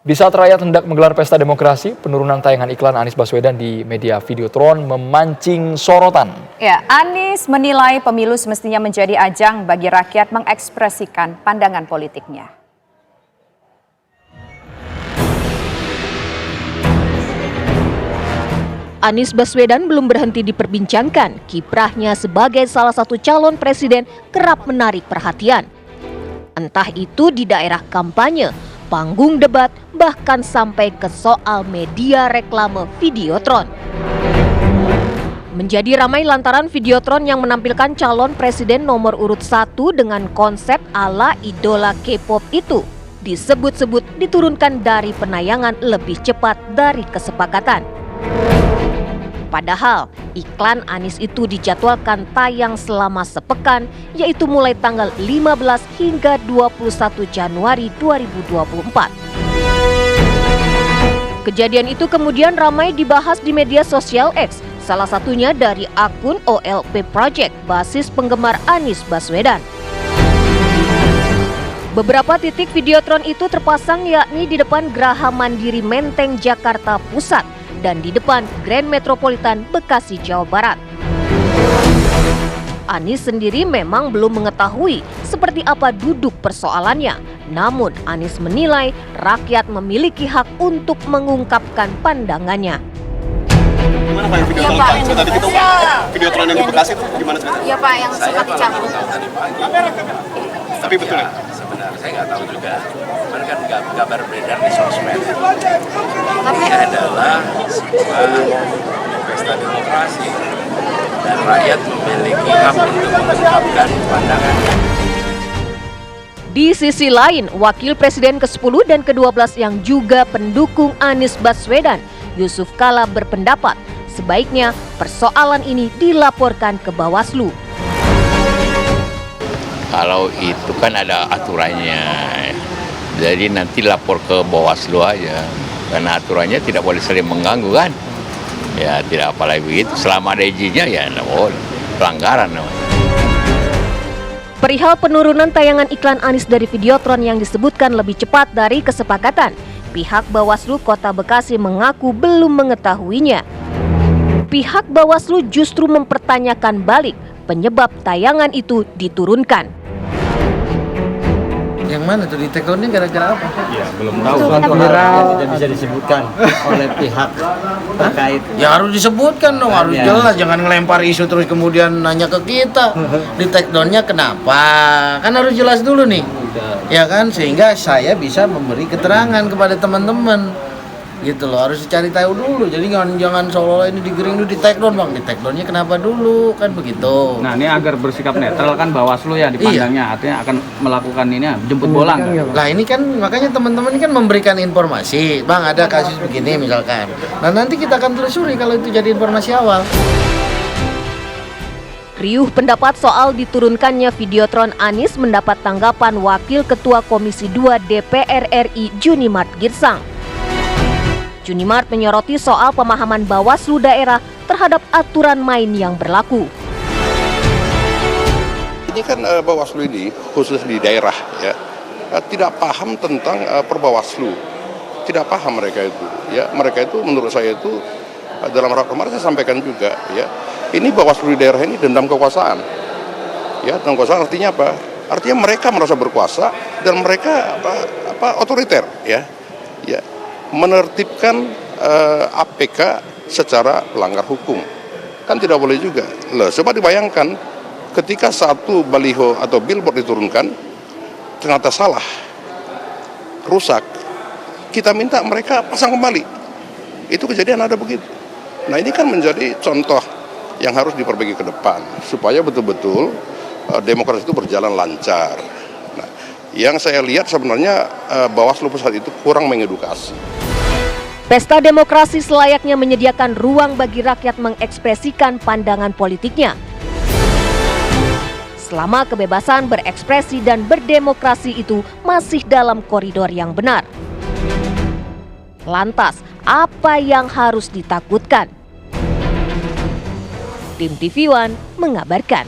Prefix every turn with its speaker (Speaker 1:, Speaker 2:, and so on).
Speaker 1: Di saat rakyat hendak menggelar pesta demokrasi, penurunan tayangan iklan Anies Baswedan di media Videotron memancing sorotan.
Speaker 2: Ya, Anies menilai pemilu semestinya menjadi ajang bagi rakyat mengekspresikan pandangan politiknya.
Speaker 3: Anies Baswedan belum berhenti diperbincangkan. Kiprahnya sebagai salah satu calon presiden kerap menarik perhatian. Entah itu di daerah kampanye, panggung debat, bahkan sampai ke soal media reklame Videotron. Menjadi ramai lantaran Videotron yang menampilkan calon presiden nomor urut 1 dengan konsep ala idola K-pop itu disebut-sebut diturunkan dari penayangan lebih cepat dari kesepakatan. Padahal iklan Anies itu dijadwalkan tayang selama sepekan, yaitu mulai tanggal 15 hingga 21 Januari 2024. Kejadian itu kemudian ramai dibahas di media sosial X, salah satunya dari akun OLP Project, basis penggemar Anies Baswedan. Beberapa titik Videotron itu terpasang yakni di depan Geraha Mandiri Menteng, Jakarta Pusat, dan di depan Grand Metropolitan Bekasi, Jawa Barat. Anies sendiri memang belum mengetahui seperti apa duduk persoalannya. Namun Anies menilai rakyat memiliki hak untuk mengungkapkan pandangannya.
Speaker 4: Gimana Pak yang Videotron tadi kita Videotron yang di Bekasi itu gimana sebenarnya?
Speaker 5: Iya Pak, yang sempat dicabut.
Speaker 4: Tapi betul ya?
Speaker 6: Sebenarnya saya nggak tahu juga, cuman kan kabar beredar di sosmed.
Speaker 5: Tapi
Speaker 6: Ini adalah sebuah pesta demokrasi dan rakyat memiliki hak untuk mengungkapkan pandangannya.
Speaker 3: Di sisi lain, Wakil Presiden ke-10 dan ke-12 yang juga pendukung Anies Baswedan, Yusuf Kala berpendapat sebaiknya persoalan ini dilaporkan ke Bawaslu.
Speaker 7: Kalau itu kan ada aturannya, jadi nanti lapor ke Bawaslu aja, karena aturannya tidak boleh saling mengganggu kan. Ya tidak apalagi begitu, selama ada izinnya ya pelanggaran namanya.
Speaker 3: Perihal penurunan tayangan iklan Anies dari Videotron yang disebutkan lebih cepat dari kesepakatan, pihak Bawaslu Kota Bekasi mengaku belum mengetahuinya. Pihak Bawaslu justru mempertanyakan balik penyebab tayangan itu diturunkan.
Speaker 8: Yang mana tuh di take down-nya gara-gara apa?
Speaker 4: Iya, belum tahu.
Speaker 8: Suatu hal yang tidak bisa disebutkan oleh pihak terkait. Ya harus disebutkan dong, harus jelas. Jangan ngelempar isu terus kemudian nanya ke kita. Di take down-nya kenapa? Kan harus jelas dulu nih. Ya kan, sehingga saya bisa memberi keterangan kepada teman-teman. Gitu loh, harus dicari tahu dulu. Jadi jangan seolah-olah ini digering dulu, di take down Bang. Di take down-nya kenapa dulu? Kan begitu.
Speaker 9: Nah, ini agar bersikap netral kan Bawaslu ya dipandangnya, artinya akan melakukan ini jemput bola.
Speaker 8: Lah ini kan makanya teman-teman kan memberikan informasi, Bang ada kasus begini misalkan. Nah nanti kita akan telusuri kalau itu jadi informasi awal.
Speaker 3: Riuh pendapat soal diturunkannya Videotron Anies mendapat tanggapan Wakil Ketua Komisi 2 DPR RI Junimart Girsang. Junimart menyoroti soal pemahaman Bawaslu daerah terhadap aturan main yang berlaku.
Speaker 4: Ini kan Bawaslu ini khusus di daerah ya, tidak paham tentang perbawaslu, tidak paham mereka itu. Ya, mereka itu menurut saya itu dalam rapat kemarin saya sampaikan juga ya, ini Bawaslu di daerah ini dendam kekuasaan. Ya, dendam kekuasaan artinya apa? Artinya mereka merasa berkuasa dan mereka otoriter ya. Ya. Menertibkan APK secara pelanggar hukum. Kan tidak boleh juga. Loh, coba dibayangkan ketika satu baliho atau billboard diturunkan ternyata salah, rusak, kita minta mereka pasang kembali. Itu kejadian ada begitu. Nah ini kan menjadi contoh yang harus diperbaiki ke depan supaya betul-betul demokrasi itu berjalan lancar. Nah, yang saya lihat sebenarnya Bawaslu Pusat itu kurang mengedukasi.
Speaker 3: Pesta demokrasi selayaknya menyediakan ruang bagi rakyat mengekspresikan pandangan politiknya. Selama kebebasan berekspresi dan berdemokrasi itu masih dalam koridor yang benar. Lantas, apa yang harus ditakutkan? Tim TV One mengabarkan.